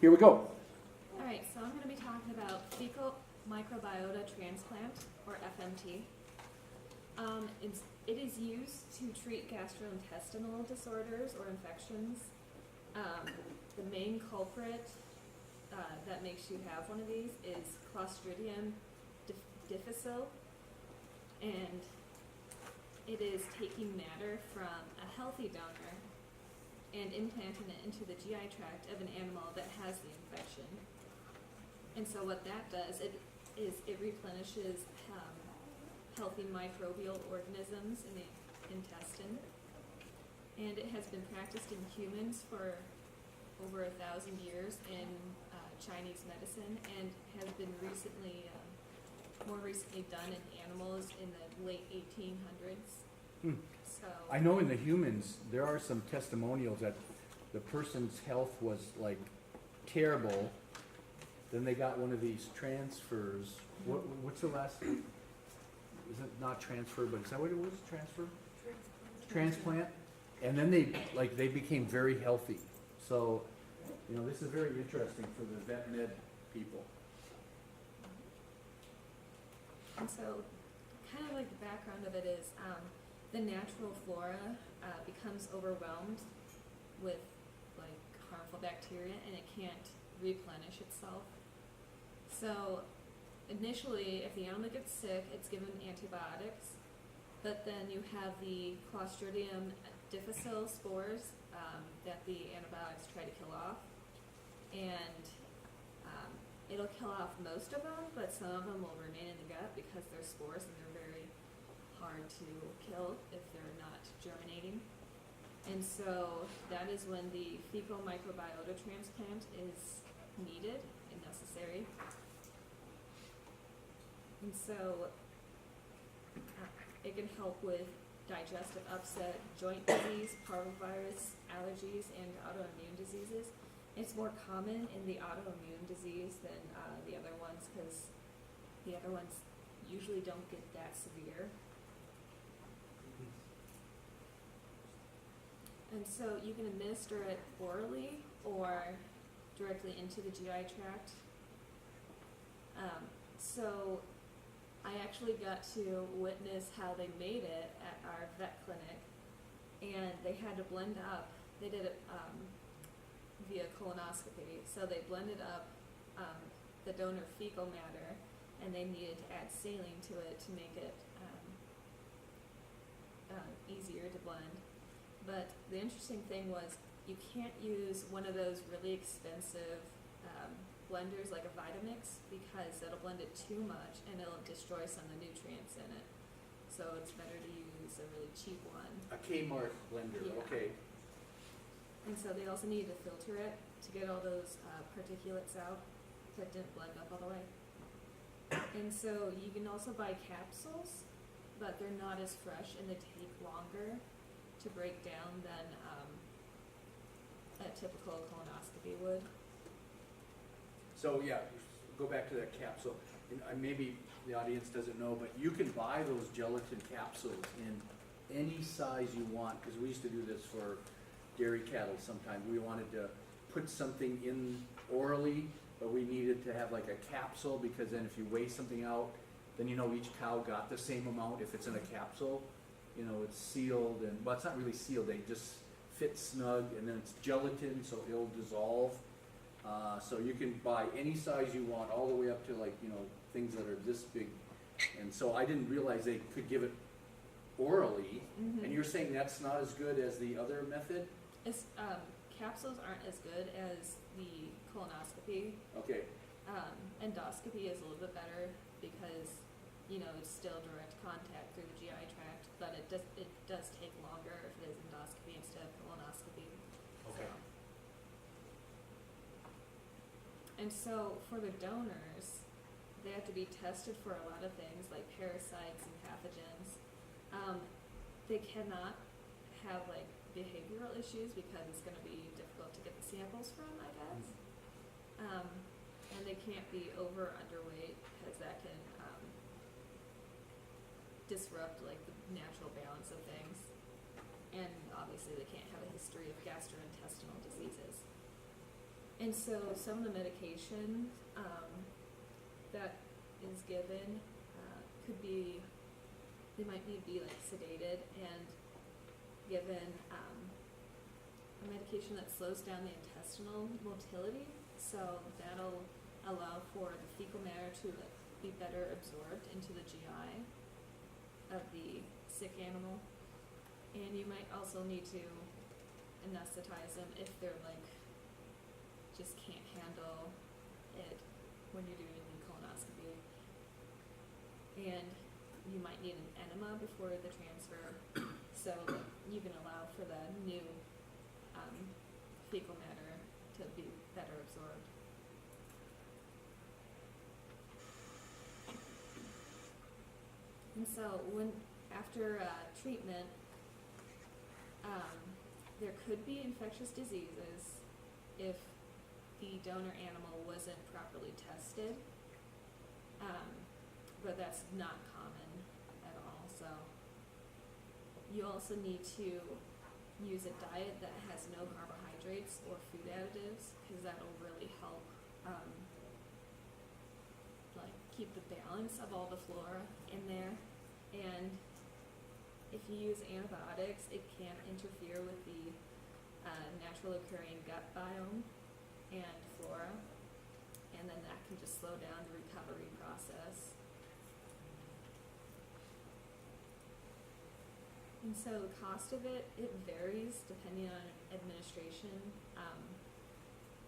here we go. Alright, so I'm going to be talking about Fecal Microbiota Transplant, or FMT. It is used to treat gastrointestinal disorders or infections. The main culprit that makes you have one of these is Clostridium difficile, and it is taking matter from a healthy donor and implanting it into the GI tract of an animal that has the infection. And so what that does, it replenishes healthy microbial organisms in the intestine. And it has been practiced in humans for over 1,000 years in Chinese medicine, and has been more recently done in animals in the late 1800s. So I know in the humans, there are some testimonials that the person's health was like terrible. Then they got one of these transfers. What's the last? Is it not transfer, but is that what it was? Transfer? Transplant. And then they became very healthy. So, this is very interesting for the vet med people. And so, kind of like the background of it is, the natural flora becomes overwhelmed with like harmful bacteria, and it can't replenish itself. So initially, if the animal gets sick, it's given antibiotics, but then you have the Clostridium difficile spores that the antibiotics try to kill off, and it'll kill off most of them, but some of them will remain in the gut because they're spores and they're very hard to kill if they're not germinating. And so that is when the fecal microbiota transplant is needed and necessary. And so it can help with digestive upset, joint disease, parvovirus, allergies, and autoimmune diseases. It's more common in the autoimmune disease than the other ones, because the other ones usually don't get that severe. And so you can administer it orally or directly into the GI tract. So I actually got to witness how they made it at our vet clinic, and they had to blend up. They did it via colonoscopy. So they blended up the donor fecal matter, and they needed to add saline to it to make it easier to blend. But the interesting thing was you can't use one of those really expensive blenders like a Vitamix, because it'll blend it too much and it'll destroy some of the nutrients in it. So it's better to use a really cheap one. A Kmart blender, Yeah. okay. And so they also needed to filter it to get all those particulates out that didn't blend up all the way. And so you can also buy capsules, but they're not as fresh and they take longer to break down than a typical colonoscopy would. So yeah, go back to that capsule. And maybe the audience doesn't know, but you can buy those gelatin capsules in any size you want, because we used to do this for dairy cattle sometimes. We wanted to put something in orally, but we needed to have like a capsule, because then if you weigh something out, then each cow got the same amount if it's in a capsule. It's sealed, and well, it's not really sealed, they just fit snug, and then it's gelatin, so it'll dissolve. So you can buy any size you want, all the way up to things that are this big. And so I didn't realize they could give it orally. Mm-hmm. And you're saying that's not as good as the other method? It's, capsules aren't as good as the colonoscopy. Okay. Endoscopy is a little bit better because, it's still direct contact through the GI tract, but it does take longer if it is endoscopy instead of colonoscopy. Okay. And so for the donors, they have to be tested for a lot of things like parasites and pathogens. They cannot have behavioral issues because it's going to be difficult to get the samples from, I guess. And they can't be over or underweight because that can disrupt the natural balance of things. And obviously they can't have a history of gastrointestinal diseases. And so some of the medication that is given could be, they might need to be like sedated and given a medication that slows down the intestinal motility, so that'll allow for the fecal matter to be better absorbed into the GI of the sick animal. And you might also need to anesthetize them if they're like just can't handle it when you're doing the colonoscopy. And you might need an enema before the transfer, so that you can allow for the new fecal matter to be better absorbed. And so after treatment, there could be infectious diseases if the donor animal wasn't properly tested, but that's not common at all. So you also need to use a diet that has no carbohydrates or food additives, because that'll really help like keep the balance of all the flora in there. And if you use antibiotics, it can interfere with the natural occurring gut biome and flora, and then that can just slow down the recovery process. And so the cost of it varies depending on administration,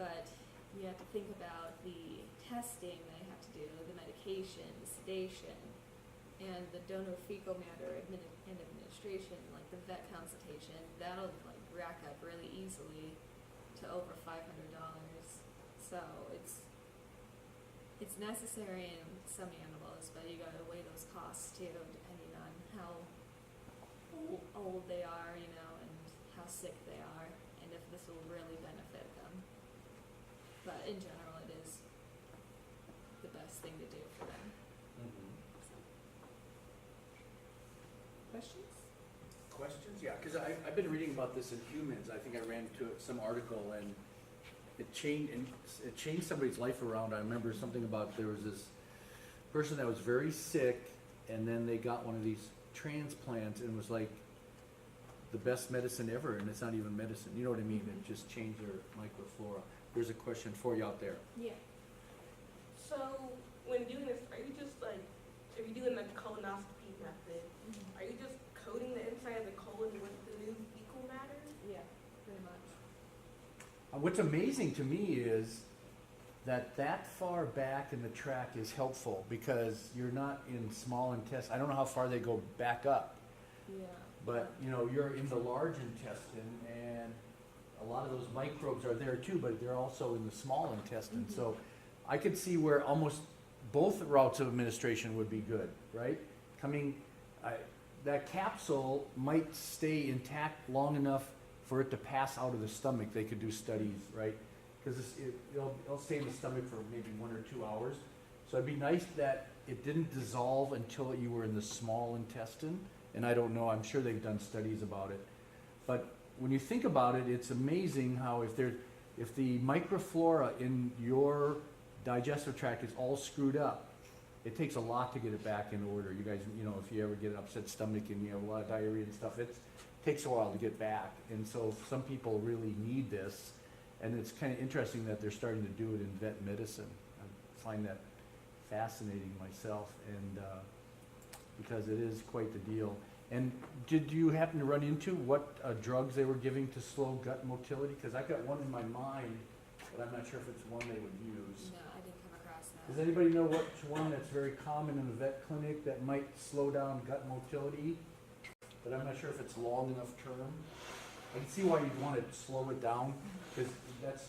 but you have to think about the testing that you have to do, the medication, the sedation, and the donor fecal matter and administration, like the vet consultation. That'll like rack up really easily to over $500. So it's necessary in some animals, but you gotta weigh those costs too, depending on how old they are, you know, and how sick they are, and if this will really benefit them. But in general, it is the best thing to do for them. Questions? Questions? Yeah, because I've been reading about this in humans. I think I ran into some article and it changed somebody's life around. I remember something about there was this person that was very sick, and then they got one of these transplants, and it was like the best medicine ever, and it's not even medicine. You know what I mean? It just changed their microflora. There's a question for you out there. Yeah. So when doing this, are you just like, if you're doing the colonoscopy method, are you just coating the inside of the colon with the new fecal matter? Yeah, pretty much. What's amazing to me is that far back in the tract is helpful, because you're not in small intestine. I don't know how far they go back up, Yeah. but you know, you're in the large intestine, and a lot of those microbes are there too, but they're also in the small intestine. Mhm. So I could see where almost both routes of administration would be good, right? That capsule might stay intact long enough for it to pass out of the stomach. They could do studies, right? Because it'll stay in the stomach for maybe 1 or 2 hours. So it'd be nice that it didn't dissolve until you were in the small intestine. And I don't know, I'm sure they've done studies about it. But when you think about it, it's amazing how if the microflora in your digestive tract is all screwed up, it takes a lot to get it back in order. You guys, you know, if you ever get an upset stomach and you have a lot of diarrhea and stuff, it takes a while to get back. And so some people really need this. And it's kind of interesting that they're starting to do it in vet medicine. I find that fascinating myself, and because it is quite the deal. And did you happen to run into what drugs they were giving to slow gut motility? Because I got one in my mind, but I'm not sure if it's one they would use. No, I didn't come across that. Does anybody know which one that's very common in a vet clinic that might slow down gut motility? But I'm not sure if it's long enough term. I can see why you'd want to slow it down, because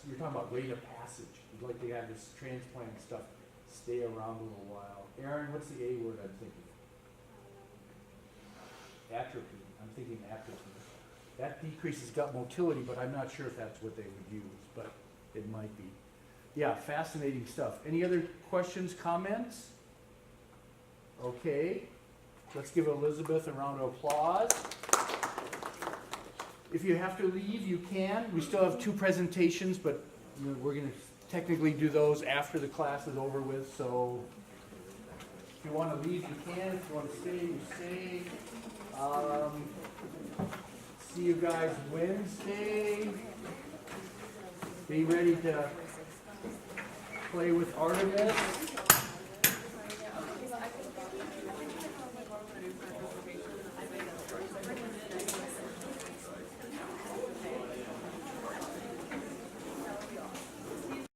you're talking about rate of passage. You'd like to have this transplant stuff stay around a little while. Aaron, what's the A word I'm thinking? Atrophy. I'm thinking atrophy. That decreases gut motility, but I'm not sure if that's what they would use, but it might be. Yeah, fascinating stuff. Any other questions, comments? Okay, let's give Elizabeth a round of applause. If you have to leave, you can. We still have 2 presentations, but we're gonna technically do those after the class is over with, so if you wanna leave, you can. If you wanna stay, you stay. See you guys Wednesday. Be ready to play with Artemis.